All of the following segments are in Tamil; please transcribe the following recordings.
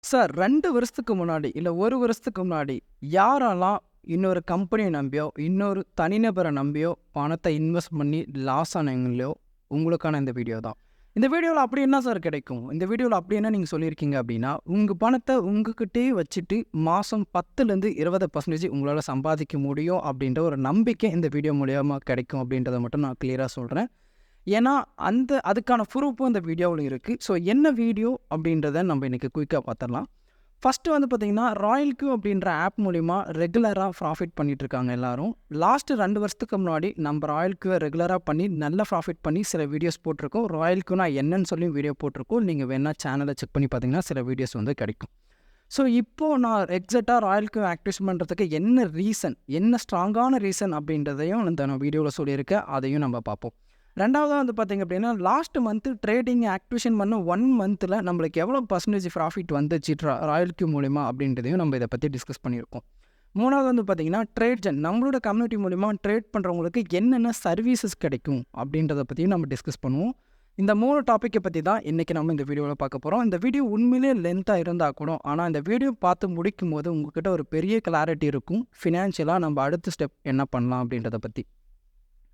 சார் 2 வருஷத்துக்கு முன்னாடி, இல்ல 1 வருஷத்துக்கு முன்னாடி யாரெல்லாம் இன்னொரு கம்பெனிய நம்பியோ, இன்னொரு தனிநபர நம்பியோ பணத்த இன்வெஸ்ட் பண்ணி லாஸ் ஆனீங்களோ, உங்களுக்கான இந்த வீடியோ தான். இந்த வீடியோல அப்படி என்ன சார் கிடைக்கும்? இந்த வீடியோல அப்படி என்ன நீங்க சொல்லியிருக்கீங்க அப்படின்னா, உங்க பணத்த உங்ககிட்டயே வச்சுட்டு மாசம் 10லேருந்து 20% உங்களால சம்பாதிக்க முடியும் அப்படின்ற ஒரு நம்பிக்கை இந்த வீடியோ மூலியமா கிடைக்கும் அப்படின்றத மட்டும் நான் கிளியரா சொல்றேன். ஏன்னா, அதுக்கான ப்ரூஃப்பும் இந்த வீடியோவுல இருக்கு. ஸோ என்ன வீடியோ அப்படின்றத நம்ம இன்னைக்கு குயிக்கா பார்த்துடலாம். ஃபர்ஸ்ட்டு வந்து பார்த்தீங்கன்னா, ராயல் கியூ அப்படின்ற ஆப் மூலியமா ரெகுலரா ப்ராஃபிட் பண்ணிட்டுருக்காங்க எல்லாரும். லாஸ்ட் 2 வருஷத்துக்கு முன்னாடி நம்ம ராயல் கியூவ ரெகுலரா பண்ணி நல்லா ப்ராஃபிட் பண்ணி சில வீடியோஸ் போட்டிருக்கோம். ராயல் கியூனா என்னன்னு சொல்லி வீடியோ போட்டிருக்கோம். நீங்க வேணா சேனல செக் பண்ணி பார்த்தீங்கன்னா, சில வீடியோஸ் வந்து கிடைக்கும். ஸோ இப்போ நான் எக்ஸாக்ட்டா ராயல் கியூ ஆக்டிவேஷன் பண்ணுறதுக்கு என்ன ரீசன், என்ன ஸ்ட்ராங்கான ரீசன் அப்படின்றதையும் நான் வீடியோல சொல்லியிருக்கேன். அதையும் நம்ம பார்ப்போம். 2வதா வந்து பார்த்தீங்க அப்படின்னா, லாஸ்ட் மந்த் ட்ரேடிங் ஆக்டிவேஷன் பண்ண 1 மந்த்ல நம்மளுக்கு எவ்வளோ பர்சன்டேஜ் ப்ராஃபிட் வந்துச்சு ராயல் கியூ மூலியமா அப்படின்றதையும் நம்ம இத பத்தி டிஸ்கஸ் பண்ணியிருக்கோம். 3வது வந்து பார்த்தீங்கன்னா, ட்ரேட்ஜென் நம்மளோட கம்யூனிட்டி மூலியமா ட்ரேட் பண்ணுறவங்களுக்கு என்னென்ன சர்வீசஸ் கிடைக்கும் அப்படின்றத பத்தியும் நம்ம டிஸ்கஸ் பண்ணுவோம். இந்த 3 டாப்பிக்க பத்தி தான் இன்னைக்கு நம்ம இந்த வீடியோல பார்க்க போறோம். இந்த வீடியோ உண்மையிலேயே லென்த்தா இருந்தா கூட, ஆனா இந்த வீடியோ பார்த்து முடிக்கும்போது உங்ககிட்ட ஒரு பெரிய கிளாரிட்டி இருக்கும். ஃபினான்ஷியலா நம்ம அடுத்த ஸ்டெப் என்ன பண்ணலாம் அப்படின்றத பத்தி.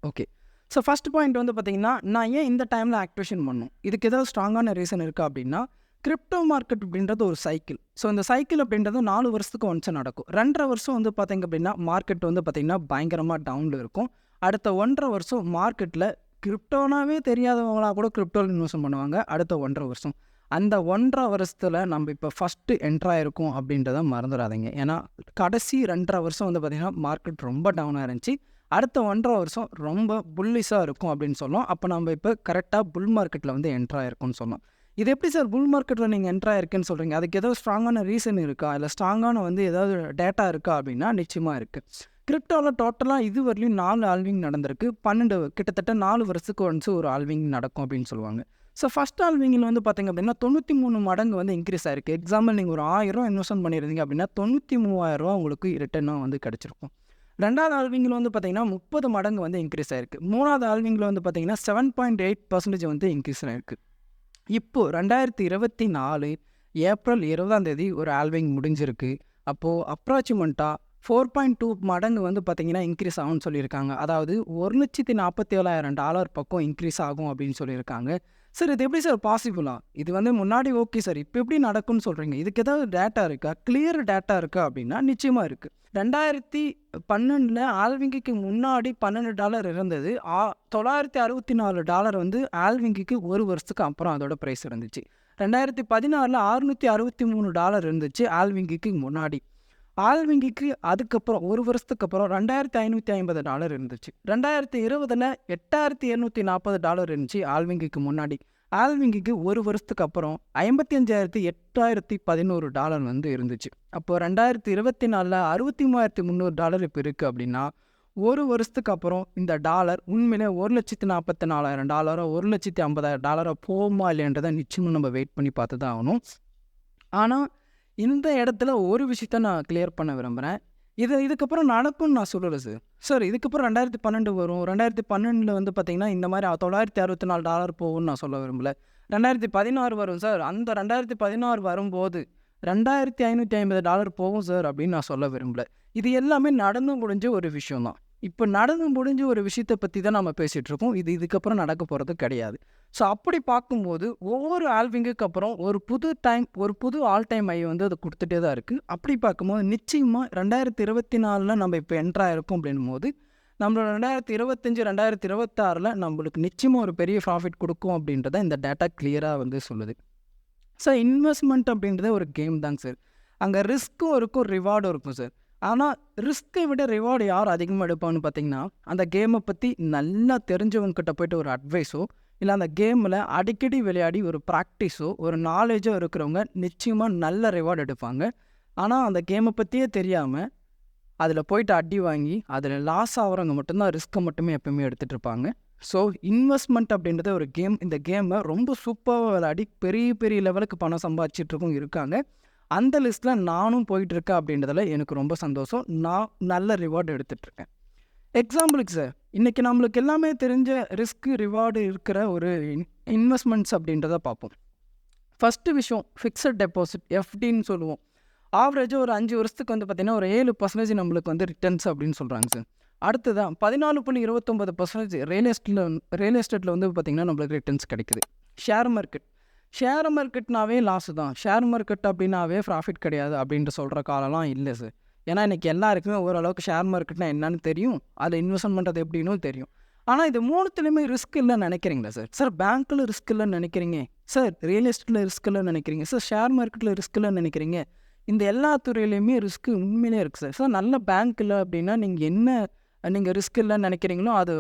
ஓகே. ஸோ ஃபர்ஸ்ட் பாயிண்ட் வந்து பார்த்தீங்கன்னா, நான் ஏன் இந்த டைமில் ஆக்டிவேஷன் பண்ணணும்? இதுக்கு ஏதாவது ஸ்ட்ராங்கான ரீசன் இருக்கா அப்படின்னா, கிரிப்டோ மார்க்கெட் அப்படின்றது ஒரு சைக்கிள். ஸோ இந்த சைக்கிள் அப்படின்றது 4 வருஷத்துக்கு ஒன்ஸ் நடக்கும். 2.5 வருஷம் வந்து பார்த்தீங்க அப்படின்னா, மார்க்கெட் வந்து பார்த்தீங்கன்னா பயங்கரமாக டவுனில் இருக்கும். அடுத்த 1.5 வருஷம் மார்க்கெட்டில் கிரிப்டோனாவே தெரியாதவங்களா கூட கிரிப்டோவில் இன்வெஸ்ட் பண்ணுவாங்க. அடுத்த 1.5 வருஷம். அந்த 1.5 வருஷத்தில் நம்ம இப்போ ஃபஸ்ட்டு என்ட்ரு ஆயிருக்கோம் அப்படின்றத மறந்துடாதீங்க. ஏன்னா கடைசி 2.5 வருஷம் வந்து பார்த்தீங்கன்னா, மார்க்கெட் ரொம்ப டவுனாக இருந்துச்சு. அடுத்த 1.5 வருஷம் ரொம்ப புல்லிஷாக இருக்கும் அப்படின்னு சொன்னோம். அப்போ நம்ம இப்போ கரெக்டாக புல் மார்க்கெட்டில் வந்து என்ட்ரு ஆயிருக்கும்னு சொன்னோம். இது எப்படி சார் புல் மார்க்கெட்டில் நீங்கள் என்ட்ரு ஆயிருக்குன்னு சொல்கிறீங்க? அதுக்கு ஏதாவது ஸ்ட்ராங்கான ரீசன் இருக்கா? இல்லை ஸ்ட்ராங்கான வந்து ஏதாவது டேட்டா இருக்கா அப்படின்னா நிச்சயமாக இருக்குது. கிரிப்டோவில் டோட்டலாக இதுவரையிலும் 4 ஆல்விங் நடந்திருக்கு. 12 கிட்டத்தட்ட 4 வருஷத்துக்கு ஒன்ஸ் ஒரு ஆல்விங் நடக்கும் அப்படின்னு சொல்லுவாங்க. ஸோ ஃபஸ்ட் ஆல்விங்கில் வந்து பார்த்தீங்க அப்படின்னா 93 மடங்கு வந்து இன்க்ரீஸ் ஆயிருக்கு. எக்ஸாம்பிள் நீங்கள் ஒரு 1000 இன்வெஸ்ட்மெண்ட் பண்ணியிருந்தீங்க அப்படின்னா 93,000 உங்களுக்கு ரிட்டர்னாக வந்து கிடச்சிருக்கும். 2வது ஆல்விங்கில் வந்து பார்த்தீங்கன்னா 30 மடங்கு வந்து இன்க்ரீஸ் ஆயிருக்கு. 3வது ஆல்விங்கில் வந்து பார்த்தீங்கன்னா 7.8% வந்து இன்க்ரீஸ் ஆயிருக்கு. இப்போ 2024 ஏப்ரல் 20ஆம் தேதி ஒரு ஆல்விங் முடிஞ்சிருக்கு. அப்போது அப்ராக்சிமெண்ட்டா 4.2 மடங்கு வந்து பார்த்தீங்கன்னா இன்க்ரீஸ் ஆகும்னு சொல்லியிருக்காங்க. அதாவது $147,000 பக்கம் இன்க்ரீஸ் ஆகும் அப்படின்னு சொல்லியிருக்காங்க. சார் இது எப்படி சார் பாசிபிளா? இது வந்து முன்னாடி ஓகே சார். இப்போ எப்படி நடக்கும்னு சொல்கிறீங்க? இதுக்கு ஏதாவது டேட்டா இருக்கா? கிளியர் டேட்டா இருக்கா அப்படின்னா நிச்சயமாக இருக்குது. 2012 ஆல்விங்குக்கு முன்னாடி $12 இருந்தது. $964 வந்து ஆல்விங்குக்கு 1 வருஷத்துக்கு அப்புறம் அதோட ப்ரைஸ் இருந்துச்சு. 2016 $663 இருந்துச்சு ஆல்விங்குக்கு முன்னாடி. ஆல்விங்குக்கு அதுக்கப்புறம் 1 வருஷத்துக்கு அப்புறம் $2,550 இருந்துச்சு. 2020 $8,740 இருந்துச்சு ஆல்விங்குக்கு முன்னாடி. ஆல்விங்குக்கு 1 வருஷத்துக்கு அப்புறம் $55,811 வந்து இருந்துச்சு. அப்போ 2024 $63,300 இப்போ இருக்குது அப்படின்னா, 1 வருஷத்துக்கு அப்புறம் இந்த டாலர் உண்மையிலே $1,44,000 $1,50,000 போகுமா இல்லைன்றதை நிச்சயமாக நம்ம வெயிட் பண்ணி பார்த்து தான் ஆகணும். ஆனால் இந்த இடத்துல ஒரு விஷயத்த நான் கிளியர் பண்ண விரும்புகிறேன். இதுக்கப்புறம் நடக்கும்னு நான் சொல்லலை சார். சார் இதுக்கப்புறம் 2012 வரும். 2012 வந்து பார்த்தீங்கன்னா, இந்த மாதிரி $964 போகும்னு நான் சொல்ல விரும்பல. 2016 வரும் சார். அந்த 2016 வரும்போது $2,550 போகும் சார் அப்படின்னு நான் சொல்ல விரும்பல. இது எல்லாமே நடந்து முடிஞ்ச ஒரு விஷயம் தான். இப்போ நடந்து முடிஞ்ச ஒரு விஷயத்தை பற்றி தான் நம்ம பேசிகிட்டு இருக்கோம். இதுக்கப்புறம் நடக்க போகிறது கிடையாது. ஸோ அப்படி பார்க்கும்போது ஒவ்வொரு ஆல்விங்குக்கு அப்புறம் ஒரு புது ஆல் டைம் ஹை வந்து அது கொடுத்துட்டே தான் இருக்குது. அப்படி பார்க்கும்போது நிச்சயமாக 2024 நம்ம இப்போ என்ட்ரு ஆயிருக்கோம் அப்படின்னும்போது, நம்மளோட 2025 2026 நம்மளுக்கு நிச்சயமாக ஒரு பெரிய ப்ராஃபிட் கொடுக்கும் அப்படின்றத இந்த டேட்டா கிளியராக வந்து சொல்லுது. சார் இன்வெஸ்ட்மெண்ட் அப்படின்றதே ஒரு கேம் தாங்க சார். அங்கே ரிஸ்க்கும் இருக்கும், ரிவார்டும் இருக்கும் சார். ஆனால் ரிஸ்க்கை விட ரிவார்டு யார் அதிகமாக எடுப்பான்னு பார்த்தீங்கன்னா, அந்த கேமை பற்றி நல்லா தெரிஞ்சவங்ககிட்ட போய்ட்டு ஒரு அட்வைஸோ, இல்லை அந்த கேமில் அடிக்கடி விளையாடி ஒரு ப்ராக்டிஸோ, ஒரு நாலேஜோ இருக்கிறவங்க நிச்சயமாக நல்ல ரிவார்டு எடுப்பாங்க. ஆனால் அந்த கேமை பற்றியே தெரியாமல் அதில் போய்ட்டு அடி வாங்கி அதில் லாஸ் ஆகிறவங்க மட்டும்தான் ரிஸ்க்கை மட்டுமே எப்பவுமே எடுத்துகிட்டு இருப்பாங்க. ஸோ இன்வெஸ்ட்மெண்ட் அப்படின்றது ஒரு கேம். இந்த கேமை ரொம்ப சூப்பராக விளையாடி பெரிய பெரிய லெவலுக்கு பணம் சம்பாதிச்சிட்ருக்கும் இருக்காங்க. அந்த லிஸ்ட்டில் நானும் போயிட்டுருக்கேன் அப்படின்றதுல எனக்கு ரொம்ப சந்தோஷம். நான் நல்ல ரிவார்டு எடுத்துகிட்ருக்கேன். எக்ஸாம்பிளுக்கு சார், இன்றைக்கி நம்மளுக்கு எல்லாமே தெரிஞ்ச ரிஸ்க்கு ரிவார்டு இருக்கிற ஒரு இன்வெஸ்ட்மெண்ட்ஸ் அப்படின்றத பார்ப்போம். ஃபஸ்ட்டு விஷயம் ஃபிக்ஸட் டெபாசிட் எஃப்டின்னு சொல்லுவோம். ஆவரேஜாக ஒரு 5 வருஷத்துக்கு வந்து பார்த்திங்கன்னா ஒரு 7% நம்மளுக்கு வந்து ரிட்டர்ன்ஸ் அப்படின்னு சொல்கிறாங்க சார். அடுத்ததான் 14.29% ரியல் எஸ்டேட்டில் வந்து பார்த்திங்கன்னா நம்மளுக்கு ரிட்டர்ன்ஸ் கிடைக்குது. ஷேர் மார்க்கெட்னாவே லாஸு தான். ஷேர் மார்க்கெட் அப்படின்னாவே ப்ராஃபிட் கிடையாது அப்படின்ட்டு சொல்கிற காலம்லாம் இல்லை சார். ஏன்னா இன்றைக்கி எல்லாருக்குமே ஓரளவுக்கு ஷேர் மார்க்கெட்னா என்னன்னு தெரியும், அதில் இன்வெஸ்ட்மெண்ட் பண்ணுறது எப்படின்னு தெரியும். ஆனால் இது மூணுத்துலேயுமே ரிஸ்க் இல்லைன்னு நினைக்கிறீங்களா சார்? சார் பேங்க்கில் ரிஸ்க் இல்லைன்னு நினைக்கிறீங்க, சார் ரியல் எஸ்டேட்டில் ரிஸ்க் இல்லைன்னு நினைக்கிறீங்க, சார் ஷேர் மார்க்கெட்டில் ரிஸ்க் இல்லைன்னு நினைக்கிறீங்க. இந்த எல்லா துறையிலையுமே ரிஸ்க்கு உண்மையிலே இருக்குது சார். சார் நல்ல பேங்க் இல்லை அப்படின்னா நீங்கள் ரிஸ்க் இல்லைன்னு நினைக்கிறீங்களோ அது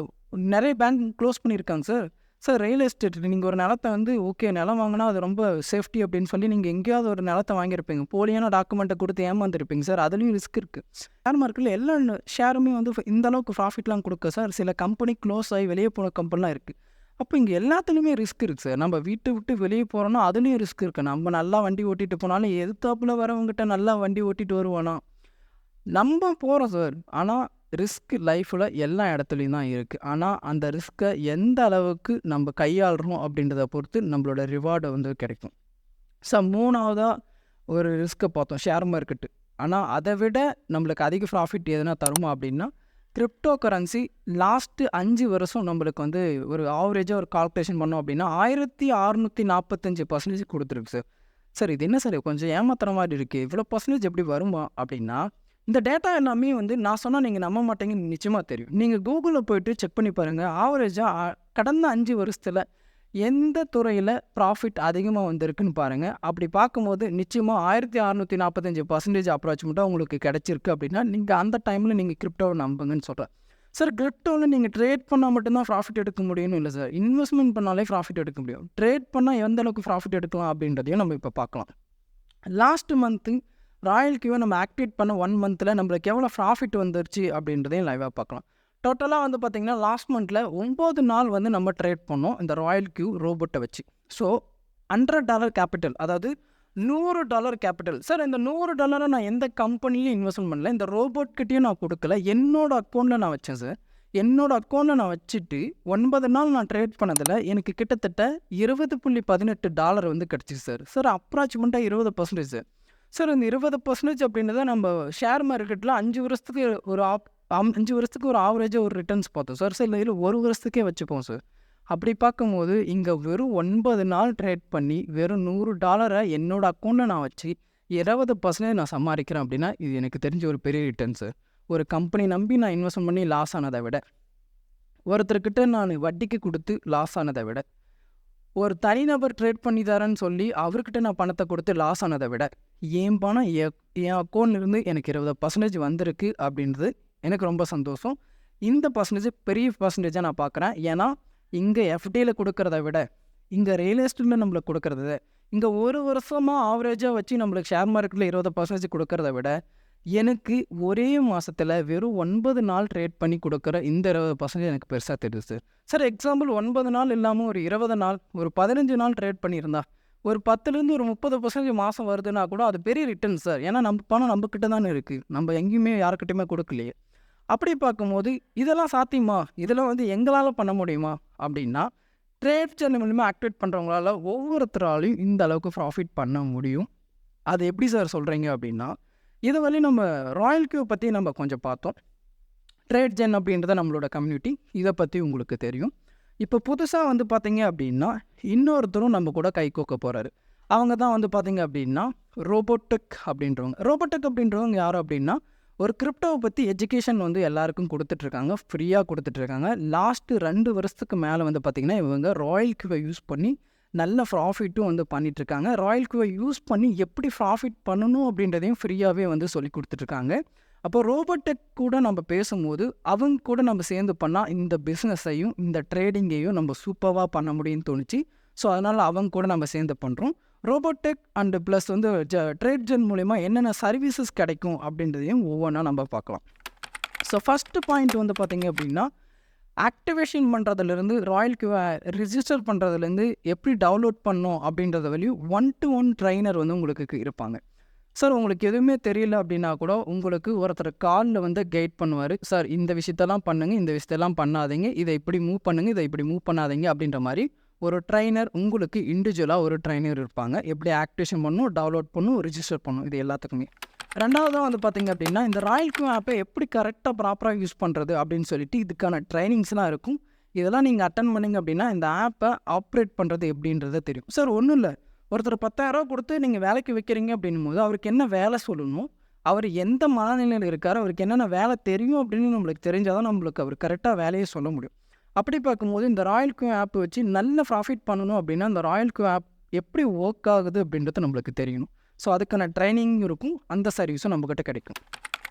நிறைய பேங்க் க்ளோஸ் பண்ணியிருக்காங்க சார். சார் ரியல் எஸ்டேட் நீங்கள் ஒரு நிலத்தை வந்து ஓகே நிலம் வாங்கினா அது ரொம்ப சேஃப்டி அப்படின்னு சொல்லி நீங்கள் எங்கேயாவது ஒரு நிலத்தை வாங்கியிருப்பீங்க, போலியான டாக்குமெண்ட்டை கொடுத்து ஏமாந்துருப்பீங்க சார். அதுலேயும் ரிஸ்க் இருக்குது. ஷேர் மார்க்கெட்டில் எல்லா ஷேருமே வந்து இந்த அளவுக்கு ப்ராஃபிட்லாம் கொடுக்க சார். சில கம்பெனி க்ளோஸ் ஆகி வெளியே போன கம்பெனிலாம் இருக்குது. அப்போ இங்கே எல்லாத்துலேயுமே ரிஸ்க் இருக்குது சார். நம்ம வீட்டை விட்டு வெளியே போகிறோன்னா அதுலேயும் ரிஸ்க் இருக்குது. நம்ம நல்லா வண்டி ஓட்டிகிட்டு போனாலும் எதிர்த்தாப்புல வரவங்ககிட்ட நல்லா வண்டி ஓட்டிகிட்டு வருவானா நம்ம போகிறோம் சார். ஆனால் ரிஸ்க் லைஃப்பில் எல்லா இடத்துலையும் தான் இருக்குது. ஆனால் அந்த ரிஸ்க்கை எந்த அளவுக்கு நம்ம கையாளுறோம் அப்படின்றத பொறுத்து நம்மளோட ரிவார்டை வந்து கிடைக்கும். சார் மூணாவதாக ஒரு ரிஸ்க்கை பார்த்தோம் ஷேர் மார்க்கெட்டு. ஆனால் அதை விட நம்மளுக்கு அதிக ப்ராஃபிட் எதுனா தருமா அப்படின்னா கிரிப்டோ கரன்சி லாஸ்ட்டு 5 வருஷம் நம்மளுக்கு வந்து ஒரு ஆவரேஜாக ஒரு கால்குலேஷன் பண்ணோம் அப்படின்னா 1645% கொடுத்துருக்கு சார். சார் இது என்ன சார் கொஞ்சம் ஏமாத்துற மாதிரி இருக்குது, இவ்வளோ பர்சன்டேஜ் எப்படி வருமா அப்படின்னா இந்த டேட்டா எல்லாமே வந்து நான் சொன்னால் நீங்கள் நம்ப மாட்டேங்கன்னு நிச்சயமாக தெரியும். நீங்கள் கூகுளில் போய்ட்டு செக் பண்ணி பாருங்கள். ஆவரேஜாக கடந்த 5 வருஷத்தில் எந்த துறையில் ப்ராஃபிட் அதிகமாக வந்திருக்குன்னு பாருங்கள். அப்படி பார்க்கும்போது நிச்சயமாக 1645% அப்ராக்சிமேட்டாக உங்களுக்கு கிடச்சிருக்கு அப்படின்னா நீங்கள் அந்த டைமில் நீங்கள் கிரிப்டோவை நம்புங்கன்னு சொல்கிறேன் சார். கிரிப்டோவில் நீங்கள் ட்ரேட் பண்ணால் மட்டும்தான் ப்ராஃபிட் எடுக்க முடியும்னு இல்லை சார். இன்வெஸ்ட்மெண்ட் பண்ணாலே ப்ராஃபிட் எடுக்க முடியும். ட்ரேட் பண்ணால் எந்த அளவுக்கு ப்ராஃபிட் எடுக்கலாம் அப்படின்றதையும் நம்ம இப்போ பார்க்கலாம். லாஸ்ட் மந்த்து ராயல் கியூவை நம்ம ஆக்டிவேட் பண்ண 1 மந்தில் நம்மளுக்கு எவ்வளோ ப்ராஃபிட் வந்துருச்சு அப்படின்றதையும் லைவாக பார்க்கலாம். டோட்டலாக வந்து பார்த்திங்கன்னா லாஸ்ட் மந்தில் 9 நாள் வந்து நம்ம ட்ரேட் பண்ணோம் இந்த ராயல் கியூ ரோபோட்டை வச்சு. ஸோ $100 கேபிட்டல், அதாவது $100 கேபிட்டல். சார் இந்த $100 நான் எந்த கம்பெனிலையும் இன்வெஸ்ட்மெண்ட் பண்ணல, இந்த ரோபோட்கிட்டையும் நான் கொடுக்கல, என்னோடய அக்கௌண்ட்டில் நான் வச்சேன் சார். என்னோடய அக்கௌண்ட்டில் நான் வச்சுட்டு 9 நாள் நான் ட்ரேட் பண்ணதில் எனக்கு கிட்டத்தட்ட $20.18 வந்து கிடச்சிச்சு சார். சார் அப்ராக்சிமேட்டாக 20% சார். சார் இந்த 20% அப்படின்றத நம்ம ஷேர் மார்க்கெட்டில் 5 வருஷத்துக்கு ஒரு 5 வருஷத்துக்கு ஒரு ஆவரேஜாக ஒரு ரிட்டர்ன்ஸ் பார்த்தோம் சார். சார் இல்லை 1 வருஷத்துக்கே வச்சுப்போம் சார். அப்படி பார்க்கும்போது இங்கே வெறும் 9 நாள் ட்ரேட் பண்ணி வெறும் $100 என்னோடய அக்கௌண்ட்டில் நான் வச்சு 20% நான் சம்பாதிக்கிறேன் அப்படின்னா இது எனக்கு தெரிஞ்ச ஒரு பெரிய ரிட்டர்ன் சார். ஒரு கம்பெனி நம்பி நான் இன்வெஸ்ட் பண்ணி லாஸ் ஆனதை விட, ஒருத்தர்கிட்ட நான் வட்டிக்கு கொடுத்து லாஸ் ஆனதை விட, ஒரு தனிநபர் ட்ரேட் பண்ணி தரேன்னு சொல்லி அவர்கிட்ட நான் பணத்தை கொடுத்து லாஸ் ஆனதை விட என் பணம் என் அக்கௌண்ட்லேருந்து எனக்கு 20% வந்திருக்கு அப்படின்றது எனக்கு ரொம்ப சந்தோஷம். இந்த பர்சன்டேஜ் பெரிய பர்சன்டேஜாக நான் பார்க்குறேன். ஏன்னா இங்கே எஃப்டியில் கொடுக்குறத விட இங்கே ரியல் எஸ்டேட்டில் நம்மளுக்கு கொடுக்குறத, இங்கே ஒரு வருஷமாக ஆவரேஜாக வச்சு நம்மளுக்கு ஷேர் மார்க்கெட்டில் 20% கொடுக்குறத விட எனக்கு ஒரே மாதத்தில் வெறும் 9 நாள் ட்ரேட் பண்ணி கொடுக்குற இந்த 20% எனக்கு பெருசாக தெரியுது சார். சார் எக்ஸாம்பிள் 9 நாள் இல்லாமல் ஒரு 20 நாள் ஒரு 15 நாள் ட்ரேட் பண்ணியிருந்தா ஒரு 10லேருந்து ஒரு 30% மாதம் வருதுன்னா கூட அது பெரிய ரிட்டர்ன் சார். ஏன்னா நம்ம பணம் நம்மக்கிட்ட தானே இருக்குது, நம்ம எங்கேயுமே யாருக்கிட்டையுமே கொடுக்கலையே. அப்படி பார்க்கும்போது இதெல்லாம் சாத்தியமா, இதெல்லாம் வந்து எங்களால் பண்ண முடியுமா அப்படின்னா ட்ரேட் சேனல் மூலிமா ஆக்டிவேட் பண்ணுறவங்களால ஒவ்வொருத்தராலையும் இந்த அளவுக்கு ப்ராஃபிட் பண்ண முடியும். அது எப்படி சார் சொல்கிறீங்க அப்படின்னா இது வரையும் நம்ம ராயல் கியூ பற்றி நம்ம கொஞ்சம் பார்த்தோம். ட்ரேட் ஜென் அப்படின்றத நம்மளோட கம்யூனிட்டி, இதை பற்றி உங்களுக்கு தெரியும். இப்போ புதுசாக வந்து பார்த்திங்க அப்படின்னா இன்னொருத்தரும் நம்ம கூட கை கோக்க போகிறாரு. அவங்க தான் வந்து பார்த்திங்க அப்படின்னா ரோபோடெக் அப்படின்றவங்க யார் அப்படின்னா ஒரு கிரிப்டோவை பற்றி எஜுகேஷன் வந்து எல்லாருக்கும் கொடுத்துட்ருக்காங்க, ஃப்ரீயாக கொடுத்துட்ருக்காங்க. லாஸ்ட்டு 2 வருஷத்துக்கு மேலே வந்து பார்த்திங்கன்னா இவங்க ராயல் கியூவை யூஸ் பண்ணி நல்ல ப்ராஃபிட்டும் வந்து பண்ணிகிட்ருக்காங்க. ராயல் கியூவை யூஸ் பண்ணி எப்படி ப்ராஃபிட் பண்ணணும் அப்படின்றதையும் ஃப்ரீயாகவே வந்து சொல்லி கொடுத்துட்ருக்காங்க. அப்போ ரோபோடெக் கூட நம்ம பேசும்போது அவங்க கூட நம்ம சேர்ந்து பண்ணால் இந்த பிஸ்னஸையும் இந்த ட்ரேடிங்கையும் நம்ம சூப்பராக பண்ண முடியும்னு தோணுச்சு. ஸோ அதனால் அவங்க கூட நம்ம சேர்ந்து பண்ணுறோம். ரோபோடெக் அண்டு ப்ளஸ் வந்து ட்ரேட் ஜென் மூலிமா என்னென்ன சர்வீசஸ் கிடைக்கும் அப்படின்றதையும் ஒவ்வொன்றா நம்ம பார்க்கலாம். ஸோ ஃபஸ்ட்டு பாயிண்ட் வந்து பார்த்திங்க அப்படின்னா ஆக்டிவேஷன் பண்ணுறதுலேருந்து ராயல் கியூவை ரிஜிஸ்டர் பண்ணுறதுலேருந்து எப்படி டவுன்லோட் பண்ணோம் அப்படின்றத வரையும் 1-to-1 ட்ரைனர் வந்து உங்களுக்கு இருப்பாங்க. சார் உங்களுக்கு எதுவுமே தெரியல அப்படின்னா கூட உங்களுக்கு ஒருத்தர் காலில் வந்து கைட் பண்ணுவார். சார் இந்த விஷயத்தெல்லாம் பண்ணுங்கள், இந்த விஷயத்தெல்லாம் பண்ணாதீங்க, இதை இப்படி மூவ் பண்ணுங்கள், இதை இப்படி மூவ் பண்ணாதீங்க அப்படின்ற மாதிரி ஒரு ட்ரைனர் உங்களுக்கு இண்டிவிஜுவலாக ஒரு ட்ரைனர் இருப்பாங்க. எப்படி ஆக்டிவேஷன் பண்ணணும், டவுன்லோட் பண்ணணும், ரிஜிஸ்டர் பண்ணணும், இது எல்லாத்துக்குமே. ரெண்டாவதாக வந்து பார்த்திங்க அப்படின்னா இந்த ராயல் கியூ ஆப்பை எப்படி கரெக்டாக ப்ராப்பராக யூஸ் பண்ணுறது அப்படின்னு சொல்லிட்டு இதுக்கான ட்ரைனிங்ஸ்லாம் இருக்கும். இதெல்லாம் நீங்கள் அட்டன் பண்ணிங்க அப்படின்னா இந்த ஆப்பை ஆப்ரேட் பண்ணுறது எப்படின்றத தெரியும். சார் ஒன்றும் இல்லை, ஒருத்தர் 10,000 கொடுத்து நீங்கள் வேலைக்கு வைக்கிறீங்க அப்படின்னும் போது அவருக்கு என்ன வேலை சொல்லணும், அவர் எந்த மனநிலையில் இருக்கார், அவருக்கு என்னென்ன வேலை தெரியும் அப்படின்னு நம்மளுக்கு தெரிஞ்சால் தான் நம்மளுக்கு அவர் கரெக்டாக வேலையை சொல்ல முடியும். அப்படி பார்க்கும்போது இந்த ராயல் கியூ ஆப் வச்சு நல்ல ப்ராஃபிட் பண்ணணும் அப்படின்னா இந்த ராயல் கியூ ஆப் எப்படி ஒர்க் ஆகுது அப்படின்றது நம்மளுக்கு தெரியணும். ஸோ அதுக்கான ட்ரைனிங் இருக்கும், அந்த சர்வீஸும் நம்மக்கிட்ட கிடைக்கும்.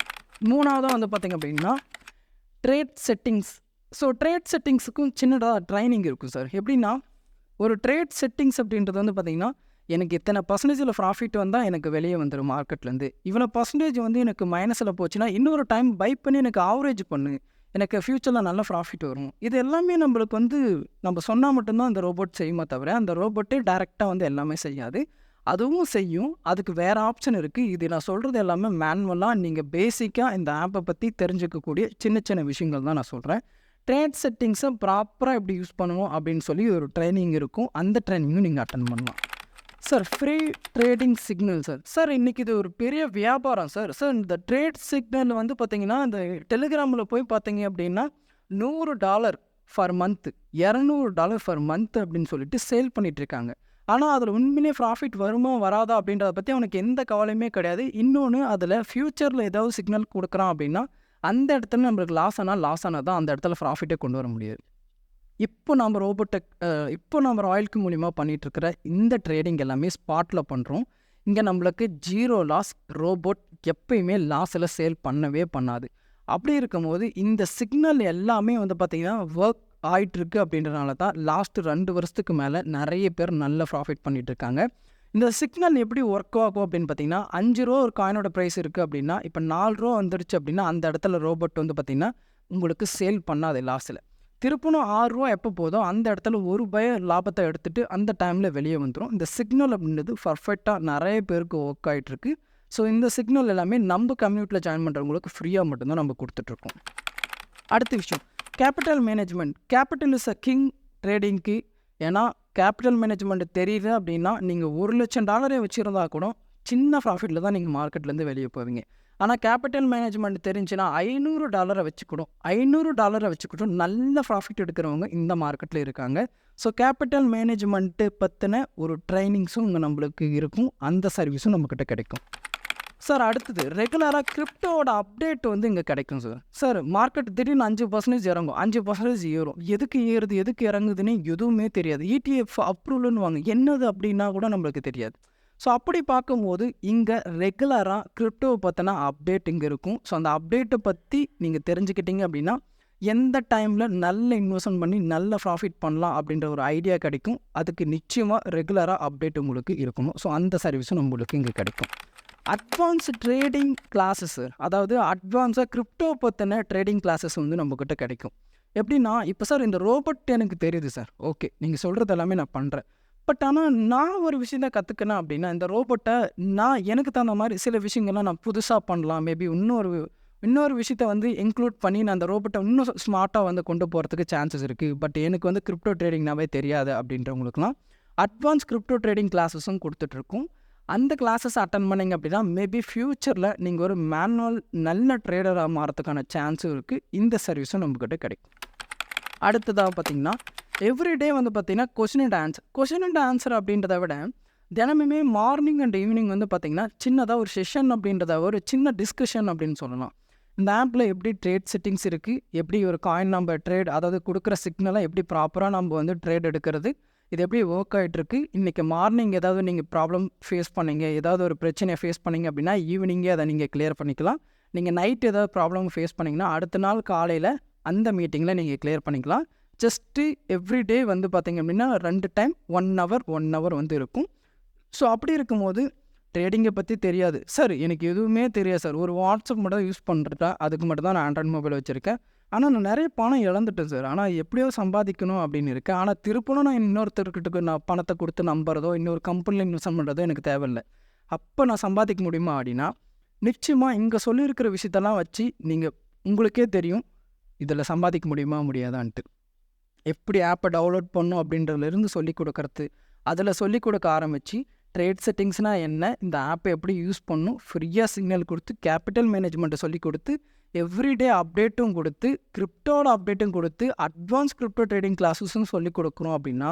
மூணாவதாக வந்து பார்த்திங்க அப்படின்னா ட்ரேட் செட்டிங்ஸ். ஸோ ட்ரேட் செட்டிங்ஸுக்கும் சின்னதாக ட்ரைனிங் இருக்கும் சார். எப்படின்னா ஒரு ட்ரேட் செட்டிங்ஸ் அப்படின்றது வந்து பார்த்திங்கன்னா எனக்கு இத்தனை பர்சன்டேஜில் ப்ராஃபிட் வந்தால் எனக்கு வெளியே வந்துடும் மார்க்கெட்லேருந்து, இவ்வளோ பர்சன்டேஜ் வந்து எனக்கு மைனஸில் போச்சுன்னா இன்னொரு டைம் பை பண்ணி எனக்கு ஆவரேஜ் பண்ணு, எனக்கு ஃப்யூச்சரில் நல்ல ப்ராஃபிட் வரும். இது எல்லாமே நம்மளுக்கு வந்து நம்ம சொன்னால் மட்டும்தான் அந்த ரோபோட் செய்யுமா தவிர அந்த ரோபோட்டே டேரெக்டாக வந்து எல்லாமே செய்யாது. அதுவும் செய்யும், அதுக்கு வேறு ஆப்ஷன் இருக்குது. இது நான் சொல்கிறது எல்லாமே மேனுவலாக நீங்கள் பேசிக்காக இந்த ஆப்பை பற்றி தெரிஞ்சுக்கக்கூடிய சின்ன சின்ன விஷயங்கள் தான் நான் சொல்கிறேன். ட்ரேட் செட்டிங்ஸை ப்ராப்பராக எப்படி யூஸ் பண்ணுவோம் அப்படின்னு சொல்லி ஒரு ட்ரைனிங் இருக்கும், அந்த ட்ரைனிங்கும் நீங்கள் அட்டன் பண்ணலாம். Sir free trading signal sir. Sir இன்றைக்கி இது ஒரு பெரிய வியாபாரம் சார். சார் இந்த ட்ரேட் சிக்னல் வந்து பார்த்திங்கன்னா இந்த டெலிகிராமில் போய் பார்த்தீங்க அப்படின்னா $100 ஃபார் மந்த்து, $200 ஃபார் மந்த் அப்படின்னு சொல்லிட்டு சேல் பண்ணிகிட்ருக்காங்க. ஆனால் அதில் உண்மையிலே ப்ராஃபிட் வருமா வராதா அப்படின்றத பற்றி அவனுக்கு எந்த கவலையுமே கிடையாது. இன்னொன்று அதில் ஃப்யூச்சரில் ஏதாவது சிக்னல் கொடுக்குறான் அப்படின்னா அந்த இடத்துல நம்மளுக்கு லாஸ் ஆனால் தான் அந்த இடத்துல ப்ராஃபிட்டே கொண்டு வர முடியாது. இப்போ நம்ம நம்ம ராயல்க்கு மூலிமா பண்ணிகிட்ருக்கிற இந்த ட்ரேடிங் எல்லாமே ஸ்பாட்டில் பண்ணுறோம். இங்கே நம்மளுக்கு ஜீரோ லாஸ், ரோபோட் எப்பயுமே லாஸில் சேல் பண்ணவே பண்ணாது. அப்படி இருக்கும் போது இந்த சிக்னல் எல்லாமே வந்து பார்த்திங்கன்னா ஒர்க் ஆகிட்டுருக்கு. அப்படின்றனால தான் லாஸ்ட்டு 2 வருஷத்துக்கு மேலே நிறைய பேர் நல்ல ப்ராஃபிட் பண்ணிகிட்ருக்காங்க. இந்த சிக்னல் எப்படி ஒர்க் ஆகும் அப்படின்னு பார்த்தீங்கன்னா $5 ஒரு காயினோட ப்ரைஸ் இருக்குது அப்படின்னா இப்போ $4 வந்துடுச்சு அப்படின்னா அந்த இடத்துல ரோபோட் வந்து பார்த்திங்கன்னா உங்களுக்கு சேல் பண்ணாது லாஸில். திருப்பணும் $6 எப்போ போதோ அந்த இடத்துல $1 லாபத்தை எடுத்துகிட்டு அந்த டைமில் வெளியே வந்துடும். இந்த சிக்னல் அப்படின்றது பர்ஃபெக்டாக நிறைய பேருக்கு ஒர்க் ஆகிட்டுருக்கு. ஸோ இந்த சிக்னல் எல்லாமே நம்ம கம்யூனிட்டியில் ஜாயின் பண்ணுறவங்களுக்கு ஃப்ரீயாக மட்டும்தான் நம்ம கொடுத்துட்ருக்கோம். அடுத்த விஷயம் capital management. Capital is a king ட்ரேடிங்க்கு. ஏன்னா கேபிட்டல் மேனேஜ்மெண்ட் தெரியுது அப்படின்னா நீங்கள் $1,00,000 வச்சுருந்தா கூட சின்ன ப்ராஃபிட்டில் தான் நீங்கள் மார்க்கெட்லேருந்து வெளியே போவீங்க. ஆனால் கேபிட்டல் மேனேஜ்மெண்ட் தெரிஞ்சுன்னா $500 வச்சுக்கிட்டும் நல்ல ப்ராஃபிட் எடுக்கிறவங்க இந்த மார்க்கெட்டில் இருக்காங்க. ஸோ கேபிட்டல் மேனேஜ்மெண்ட்டு பற்றின ஒரு ட்ரைனிங்ஸும் இங்கே நம்மளுக்கு இருக்கும், அந்த சர்வீஸும் நம்மக்கிட்ட கிடைக்கும். சார் அடுத்தது ரெகுலராக கிரிப்டோவோட அப்டேட் வந்து இங்கே கிடைக்கும் சார். சார் மார்க்கெட் திடீர்னு 5% இறங்கும், 5% ஏறும். எதுக்கு ஏறுது எதுக்கு இறங்குதுன்னு எதுவுமே தெரியாது. ETF அப்ரூவல்னு வாங்க என்னது அப்படின்னா கூட நம்மளுக்கு தெரியாது. ஸோ அப்படி பார்க்கும்போது இங்கே ரெகுலராக கிரிப்டோவை பற்றின அப்டேட் இங்கே இருக்கும். ஸோ அந்த அப்டேட்டை பற்றி நீங்கள் தெரிஞ்சுக்கிட்டீங்க அப்படின்னா எந்த டைமில் நல்ல இன்வெஸ்ட்மெண்ட் பண்ணி நல்ல ப்ராஃபிட் பண்ணலாம் அப்படின்ற ஒரு ஐடியா கிடைக்கும். அதுக்கு நிச்சயமாக ரெகுலராக அப்டேட் உங்களுக்கு இருக்கணும். ஸோ அந்த சர்வீஸும் நம்மளுக்கு இங்கே கிடைக்கும். அட்வான்ஸ் ட்ரேடிங் கிளாஸஸ், அதாவது அட்வான்ஸாக கிரிப்டோ பற்றின ட்ரேடிங் கிளாஸஸ் வந்து நம்மக்கிட்ட கிடைக்கும். எப்படின்னா இப்போ சார் இந்த ரோபோட் எனக்கு தெரியுது சார், ஓகே நீங்கள் சொல்கிறது எல்லாமே நான் பண்ணுறேன். பட் ஆனால் நான் ஒரு விஷயத்த கற்றுக்கினேன் அப்படின்னா இந்த ரோபோட்டை நான் எனக்கு தகுந்த மாதிரி சில விஷயங்கள்லாம் நான் புதுசாக பண்ணலாம். மேபி இன்னொரு விஷயத்த வந்து இன்க்ளூட் பண்ணி நான் அந்த ரோபோட்டை இன்னும் ஸ்மார்ட்டாக வந்து கொண்டு போகிறதுக்கு சான்சஸ் இருக்குது. பட் எனக்கு வந்து கிரிப்டோ ட்ரேடிங்னாவே தெரியாது அப்படின்றவங்களுக்குலாம் அட்வான்ஸ் கிரிப்டோ ட்ரேடிங் கிளாஸஸும் கொடுத்துட்ருக்கோம். அந்த கிளாஸஸ் அட்டன் பண்ணிங்க அப்படின்னா மேபி ஃப்யூச்சரில் நீங்கள் ஒரு மேனுவல் நல்ல ட்ரேடராக மாறதுக்கான சான்ஸும் இருக்குது. இந்த சர்வீஸும் நம்மக்கிட்ட கிடைக்கும். அடுத்ததாக பார்த்திங்கன்னா எவ்ரிடே வந்து பார்த்திங்கன்னா கொஷின் அண்ட் ஆன்சர் அப்படின்றத விட தினமுமே மார்னிங் அண்ட் ஈவினிங் வந்து பார்த்திங்கன்னா சின்னதாக ஒரு செஷன் அப்படின்றத ஒரு சின்ன டிஸ்கஷன் அப்படின்னு சொல்லலாம். இந்த ஆப்பில் எப்படி ட்ரேட் செட்டிங்ஸ் இருக்குது, எப்படி ஒரு காயின் நம்ம அதாவது கொடுக்குற சிக்னலை எப்படி ப்ராப்பராக நம்ம வந்து ட்ரேட் எடுக்கிறது, இது எப்படி ஒர்க் ஆகிட்டுருக்கு. இன்றைக்கி மார்னிங் ஏதாவது நீங்கள் ப்ராப்ளம் ஃபேஸ் பண்ணிங்க, ஏதாவது ஒரு பிரச்சனையை ஃபேஸ் பண்ணிங்க அப்படின்னா ஈவினிங்கே அதை நீங்கள் கிளியர் பண்ணிக்கலாம். நீங்கள் நைட் ஏதாவது ப்ராப்ளம் ஃபேஸ் பண்ணிங்கன்னா அடுத்த நாள் காலையில் அந்த மீட்டிங்கில் நீங்கள் கிளியர் பண்ணிக்கலாம். ஜஸ்ட்டு எவ்ரிடே வந்து பார்த்திங்க அப்படின்னா 2 டைம் 1 ஹவர் வந்து இருக்கும். ஸோ அப்படி இருக்கும்போது ட்ரேடிங்கை பற்றி தெரியாது சார், எனக்கு எதுவுமே தெரியாது சார், ஒரு வாட்ஸ்அப் மட்டும் யூஸ் பண்ணுறதா, அதுக்கு மட்டும் தான் நான் ஆண்ட்ராய்ட் மொபைல் வச்சுருக்கேன். ஆனால் நான் நிறைய பணம் இழந்துட்டேன் சார், ஆனால் எப்படியோ சம்பாதிக்கணும் அப்படின்னு இருக்கேன். ஆனால் திருப்பணும் நான் இன்னொருத்தர்கிட்ட நான் பணத்தை கொடுத்து நம்புறதோ இன்னொரு கம்பெனியில் இன்வெஸ்ட் பண்ணுறதோ எனக்கு தேவையில்லை. அப்போ நான் சம்பாதிக்க முடியுமா அப்படின்னா நிச்சயமாக இங்கே சொல்லியிருக்கிற விஷயத்தெல்லாம் வச்சு நீங்கள் உங்களுக்கே தெரியும் இதில் சம்பாதிக்க முடியுமா முடியாதான்ட்டு. எப்படி ஆப்பை டவுன்லோட் பண்ணணும் அப்படின்றதுலேருந்து சொல்லிக் கொடுக்கறது, அதில் சொல்லிக் கொடுக்க ஆரம்பித்து ட்ரேட் செட்டிங்ஸ்னால் என்ன, இந்த ஆப்பை எப்படி யூஸ் பண்ணணும், ஃப்ரீயாக சிக்னல் கொடுத்து கேபிட்டல் மேனேஜ்மெண்ட்டை சொல்லிக் கொடுத்து எவ்ரிடே அப்டேட்டும் கொடுத்து கிரிப்டோட அப்டேட்டும் கொடுத்து அட்வான்ஸ் கிரிப்டோ ட்ரேடிங் கிளாஸஸும் சொல்லிக் கொடுக்குறோம் அப்படின்னா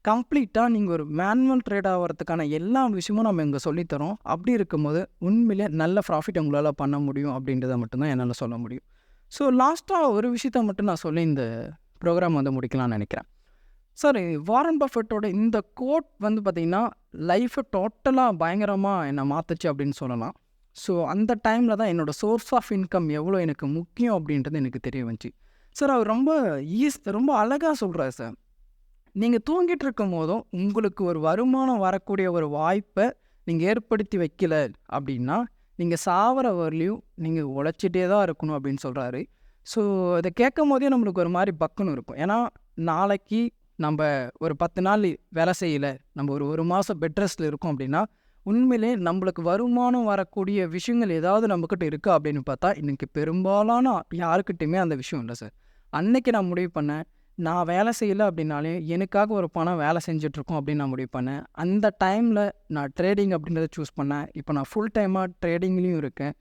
கம்ப்ளீட்டாக நீங்கள் ஒரு மேனுவல் ட்ரேட் ஆகிறதுக்கான எல்லா விஷயமும் நம்ம இங்கே சொல்லித்தரோம். அப்படி இருக்கும்போது உண்மையிலே நல்ல ப்ராஃபிட் உங்களால் பண்ண முடியும் அப்படின்றத மட்டும்தான் என்னால் சொல்ல முடியும். ஸோ லாஸ்ட்டாக ஒரு விஷயத்த மட்டும் நான் சொல்லி இந்த ப்ரோக்ராம் வந்து முடிக்கலாம்னு நினைக்கிறேன். சார், வாரன் பஃபெட்டோட இந்த கோட் வந்து பார்த்திங்கன்னா லைஃப்பை டோட்டலாக பயங்கரமாக என்னை மாற்றுச்சு அப்படின்னு சொல்லலாம். ஸோ அந்த டைமில் தான் என்னோடய சோர்ஸ் ஆஃப் இன்கம் எவ்வளோ எனக்கு முக்கியம் அப்படின்றது எனக்கு தெரிய வந்துச்சு. சார், அவர் ரொம்ப அழகாக சொல்கிறார் சார். நீங்கள் தூங்கிட்டு இருக்கும் போதும் உங்களுக்கு ஒரு வருமானம் வரக்கூடிய ஒரு வாய்ப்பை நீங்கள் ஏற்படுத்தி வைக்கல அப்படின்னா நீங்கள் சாவர வரலையும் நீங்கள் உழைச்சிட்டே தான் இருக்கணும் அப்படின்னு சொல்கிறாரு. ஸோ இதை கேட்கும் போதே நம்மளுக்கு ஒரு மாதிரி பக்குன்னு இருக்கும். ஏன்னா நாளைக்கு நம்ம ஒரு 10 நாள் வேலை செய்யலை, நம்ம ஒரு மாதம் பெட் ரெஸ்ட்டில் இருக்கோம் அப்படின்னா உண்மையிலே நம்மளுக்கு வருமானம் வரக்கூடிய விஷயங்கள் ஏதாவது நம்மக்கிட்ட இருக்கா அப்படின்னு பார்த்தா இன்றைக்கி பெரும்பாலான யாருக்கிட்டையுமே அந்த விஷயம் இல்லை சார். அன்னைக்கு நான் முடிவு பண்ணேன், நான் வேலை செய்யலை அப்படின்னாலே எனக்காக ஒரு பணம் வேலை செஞ்சிட்ருக்கோம் அப்படின்னு நான் முடிவு பண்ணேன். அந்த டைமில் நான் ட்ரேடிங் அப்படின்றத சூஸ் பண்ணேன். இப்போ நான் ஃபுல் டைமாக ட்ரேடிங்லேயும் இருக்கேன்.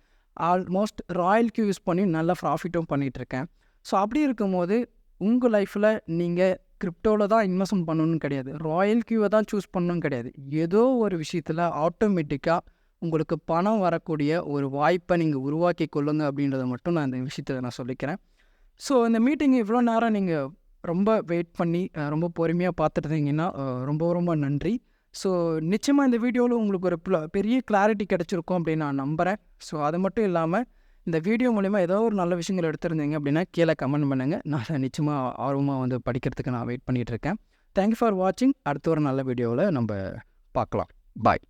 ஆல்மோஸ்ட் ராயல் கியூ யூஸ் பண்ணி நல்ல ப்ராஃபிட்டும் பண்ணிகிட்ருக்கேன். ஸோ அப்படி இருக்கும்போது உங்கள் லைஃப்பில் நீங்கள் கிரிப்டோவில் தான் இன்வெஸ்ட்மெண்ட் பண்ணணும்னு கிடையாது, ராயல் கியூவை தான் சூஸ் பண்ணணும்னு கிடையாது. ஏதோ ஒரு விஷயத்தில் ஆட்டோமேட்டிக்காக உங்களுக்கு பணம் வரக்கூடிய ஒரு வாய்ப்பை நீங்கள் உருவாக்கி கொள்ளுங்க அப்படின்றத மட்டும் நான் இந்த விஷயத்தை நான் சொல்லிக்கிறேன். ஸோ இந்த மீட்டிங் இவ்வளோ நேரம் நீங்கள் ரொம்ப வெயிட் பண்ணி ரொம்ப பொறுமையாக பார்த்துட்டு இருந்தீங்கன்னா ரொம்ப ரொம்ப நன்றி. ஸோ நிச்சயமாக இந்த வீடியோவில் உங்களுக்கு ஒரு பெரிய கிளாரிட்டி கிடச்சிருக்கும் அப்படின்னு நான் நம்புகிறேன். ஸோ அது மட்டும் இல்லாமல் இந்த வீடியோ மூலிமா ஏதோ ஒரு நல்ல விஷயங்கள் எடுத்திருந்தீங்க அப்படின்னா கீழே கமெண்ட் பண்ணுங்கள். நான் நிச்சயமாக ஆர்வமாக வந்து படிக்கிறதுக்கு நான் வெயிட் பண்ணிகிட்ருக்கேன். தேங்க்யூ ஃபார் வாட்சிங். அடுத்த ஒரு நல்ல வீடியோவில் நம்ம பார்க்கலாம். பாய்.